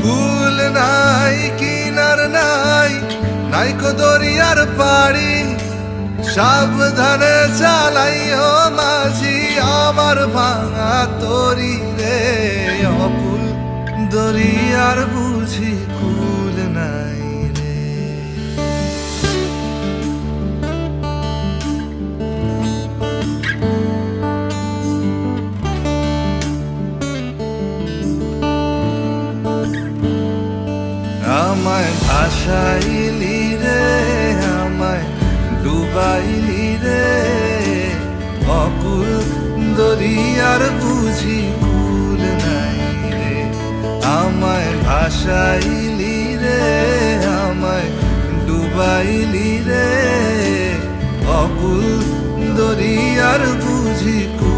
কুল নাই কিনার নাই নাইকো দরিয়ার পাড়ি, সাবধানে চালাইও মাঝি আমার ভাঙা তরি রে। অকুল দরিয়ার বুঝি কুল নাই রে। আমায় ভাসাইলি রে, আমায় ডুবাইলি রে, অকুল দরিয়ার বুঝি কুল নাই রে। আমায় ভাসাইলি রে, আমায় ডুবাইলি রে, অকুল দরিয়ার বুঝি কুল